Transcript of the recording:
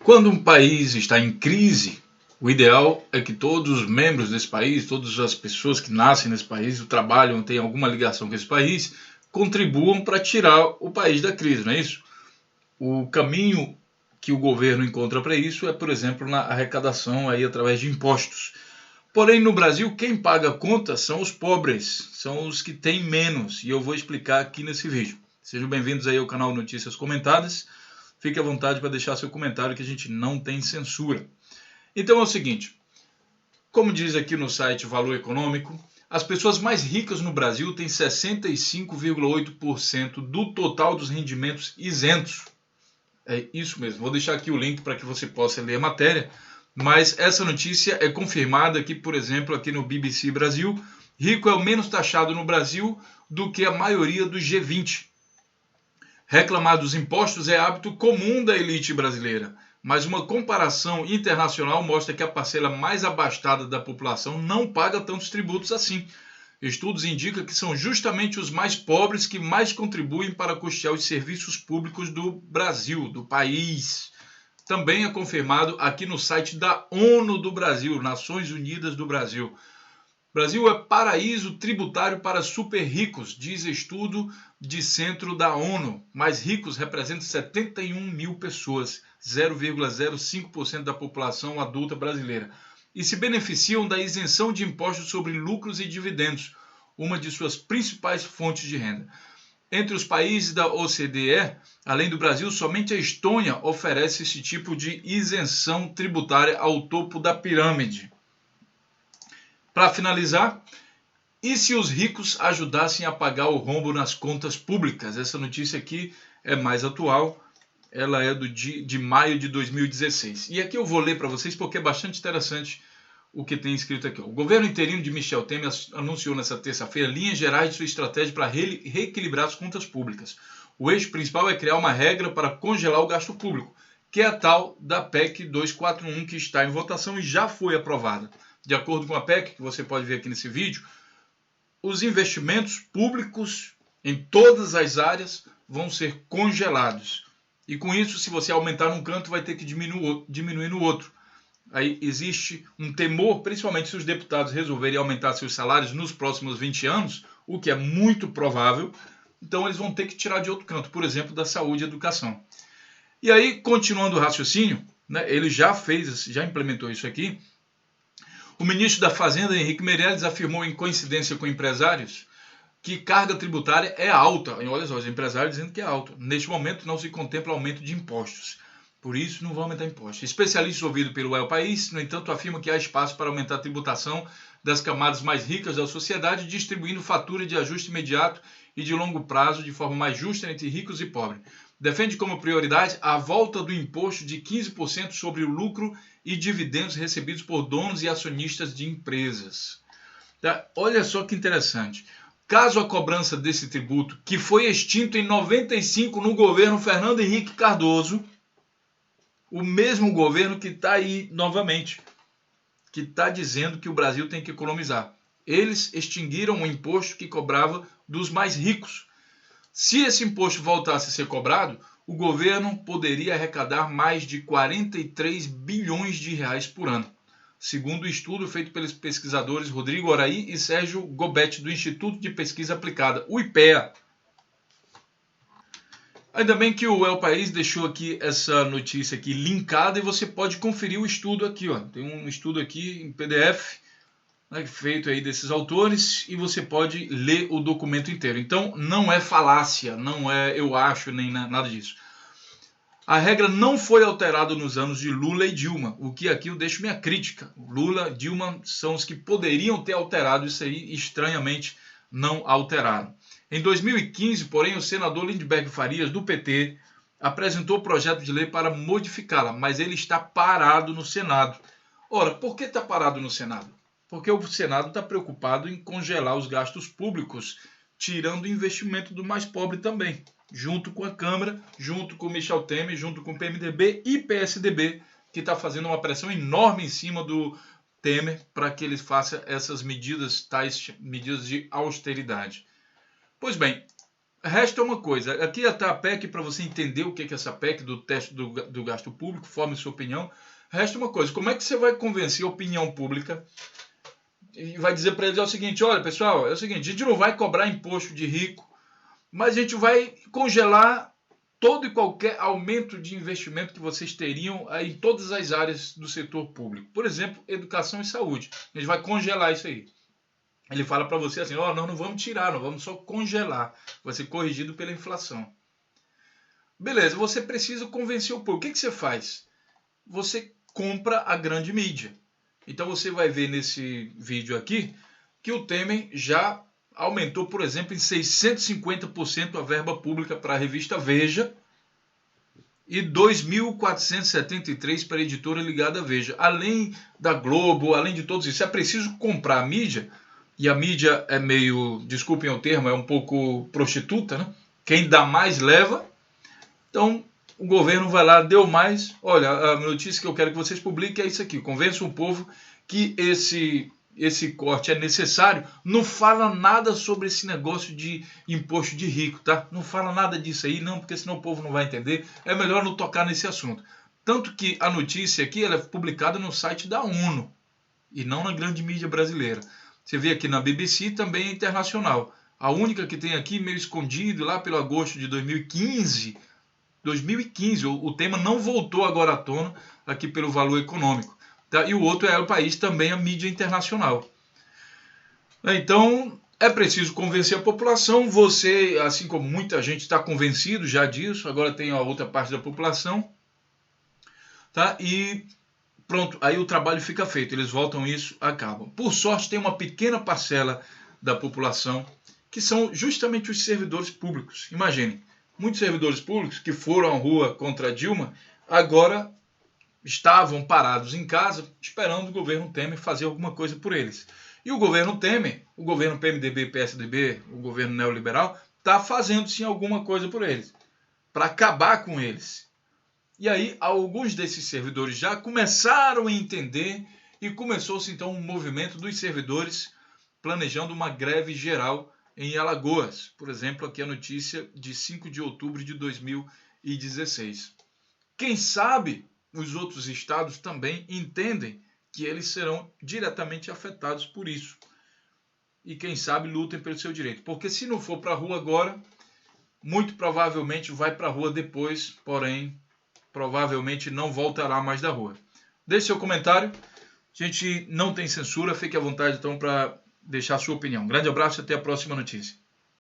Quando um país está em crise, o ideal é que todos os membros desse país, todas as pessoas que nascem nesse país, ou trabalham, têm alguma ligação com esse país, contribuam para tirar o país da crise, não é isso? O caminho que o governo encontra para isso é, por exemplo, na arrecadação aí através de impostos. Porém, no Brasil, quem paga a conta são os pobres, são os que têm menos, e eu vou explicar aqui nesse vídeo. Sejam bem-vindos aí ao canal Notícias Comentadas. Fique à vontade para deixar seu comentário, que a gente não tem censura. Então é o seguinte, como diz aqui no site Valor Econômico, as pessoas mais ricas no Brasil têm 65,8% do total dos rendimentos isentos. É isso mesmo, vou deixar aqui o link para que você possa ler a matéria, mas essa notícia é confirmada aqui, por exemplo, aqui no BBC Brasil. Rico é o menos taxado no Brasil do que a maioria do G20. Reclamar dos impostos é hábito comum da elite brasileira, mas uma comparação internacional mostra que a parcela mais abastada da população não paga tantos tributos assim. Estudos indicam que são justamente os mais pobres que mais contribuem para custear os serviços públicos do Brasil, do país. Também é confirmado aqui no site da ONU do Brasil, Nações Unidas do Brasil. Brasil é paraíso tributário para super ricos, diz estudo de centro da ONU. Mais ricos representam 71 mil pessoas, 0,05% da população adulta brasileira, e se beneficiam da isenção de impostos sobre lucros e dividendos, uma de suas principais fontes de renda. Entre os países da OCDE, além do Brasil, somente a Estônia oferece esse tipo de isenção tributária ao topo da pirâmide. Para finalizar, e se os ricos ajudassem a pagar o rombo nas contas públicas? Essa notícia aqui é mais atual, ela é de maio de 2016. E aqui eu vou ler para vocês porque é bastante interessante o que tem escrito aqui. O governo interino de Michel Temer anunciou nesta terça-feira linhas gerais de sua estratégia para reequilibrar as contas públicas. O eixo principal é criar uma regra para congelar o gasto público, que é a tal da PEC 241, que está em votação e já foi aprovada. De acordo com a PEC, que você pode ver aqui nesse vídeo, os investimentos públicos em todas as áreas vão ser congelados. E com isso, se você aumentar num canto, vai ter que diminuir no outro. Aí existe um temor, principalmente se os deputados resolverem aumentar seus salários nos próximos 20 anos, o que é muito provável, então eles vão ter que tirar de outro canto, por exemplo, da saúde e educação. E aí, continuando o raciocínio, né, ele já implementou isso aqui. O ministro da Fazenda, Henrique Meirelles, afirmou em coincidência com empresários que carga tributária é alta. E olha só, os empresários dizendo que é alta. Neste momento não se contempla aumento de impostos. Por isso não vão aumentar impostos. Especialistas ouvidos pelo El País, no entanto, afirmam que há espaço para aumentar a tributação das camadas mais ricas da sociedade, distribuindo fatura de ajuste imediato e de longo prazo de forma mais justa entre ricos e pobres. Defende como prioridade a volta do imposto de 15% sobre o lucro e dividendos recebidos por donos e acionistas de empresas. Tá? Olha só que interessante. Caso a cobrança desse tributo, que foi extinto em 95 no governo Fernando Henrique Cardoso, o mesmo governo que está aí novamente, que está dizendo que o Brasil tem que economizar. Eles extinguiram o imposto que cobrava dos mais ricos. Se esse imposto voltasse a ser cobrado, o governo poderia arrecadar mais de 43 bilhões de reais por ano, segundo o estudo feito pelos pesquisadores Rodrigo Oraí e Sérgio Gobetti, do Instituto de Pesquisa Aplicada, o IPEA. Ainda bem que o El País deixou aqui essa notícia aqui linkada e você pode conferir o estudo aqui. Ó. Tem um estudo aqui em PDF, né, feito aí desses autores, e você pode ler o documento inteiro. Então não é falácia, não é eu acho, nem nada disso. A regra não foi alterada nos anos de Lula e Dilma, o que aqui eu deixo minha crítica. Lula e Dilma são os que poderiam ter alterado isso aí, estranhamente não alteraram. Em 2015, porém, o senador Lindbergh Farias, do PT, apresentou o projeto de lei para modificá-la, mas ele está parado no Senado. Ora, por que está parado no Senado? Porque o Senado está preocupado em congelar os gastos públicos, tirando o investimento do mais pobre também, junto com a Câmara, junto com Michel Temer, junto com o PMDB e PSDB, que está fazendo uma pressão enorme em cima do Temer para que ele faça essas medidas, tais medidas de austeridade. Pois bem, resta uma coisa. Aqui está a PEC para você entender o que é essa PEC do teste do gasto público, forme sua opinião. Resta uma coisa. Como é que você vai convencer a opinião pública e vai dizer para eles o seguinte: olha, pessoal, é o seguinte, a gente não vai cobrar imposto de rico, mas a gente vai congelar todo e qualquer aumento de investimento que vocês teriam em todas as áreas do setor público. Por exemplo, educação e saúde. A gente vai congelar isso aí. Ele fala para você assim: nós não vamos tirar, nós vamos só congelar. Vai ser corrigido pela inflação. Beleza, você precisa convencer o povo. O que você faz? Você compra a grande mídia. Então você vai ver nesse vídeo aqui que o Temer já aumentou, por exemplo, em 650% a verba pública para a revista Veja e 2.473 para a editora ligada à Veja. Além da Globo, além de todos isso, é preciso comprar a mídia, e a mídia é meio, desculpem o termo, é um pouco prostituta, né? Quem dá mais leva. Então o governo vai lá, deu mais. Olha, a notícia que eu quero que vocês publiquem é isso aqui. Convença o povo que esse corte é necessário. Não fala nada sobre esse negócio de imposto de rico, tá? Não fala nada disso aí, não, porque senão o povo não vai entender. É melhor não tocar nesse assunto. Tanto que a notícia aqui ela é publicada no site da ONU e não na grande mídia brasileira. Você vê aqui na BBC, também é internacional. A única que tem aqui, meio escondido, lá pelo agosto de 2015, o tema não voltou agora à tona aqui pelo Valor Econômico. Tá? E o outro é o país, também a mídia internacional. Então, é preciso convencer a população. Você, assim como muita gente está convencido já disso, agora tem a outra parte da população. Tá? E pronto, aí o trabalho fica feito. Eles voltam isso, acabam. Por sorte, tem uma pequena parcela da população que são justamente os servidores públicos. Imaginem, muitos servidores públicos que foram à rua contra a Dilma, agora estavam parados em casa esperando o governo Temer fazer alguma coisa por eles. E o governo Temer, o governo PMDB, PSDB, o governo neoliberal, está fazendo sim alguma coisa por eles, para acabar com eles. E aí alguns desses servidores já começaram a entender e começou-se então um movimento dos servidores planejando uma greve geral em Alagoas. Por exemplo, aqui a notícia de 5 de outubro de 2016. Quem sabe os outros estados também entendem que eles serão diretamente afetados por isso. E quem sabe lutem pelo seu direito. Porque se não for para a rua agora, muito provavelmente vai para a rua depois, porém, provavelmente não voltará mais da rua. Deixe seu comentário. A gente não tem censura, fique à vontade então para deixar a sua opinião. Grande abraço e até a próxima notícia.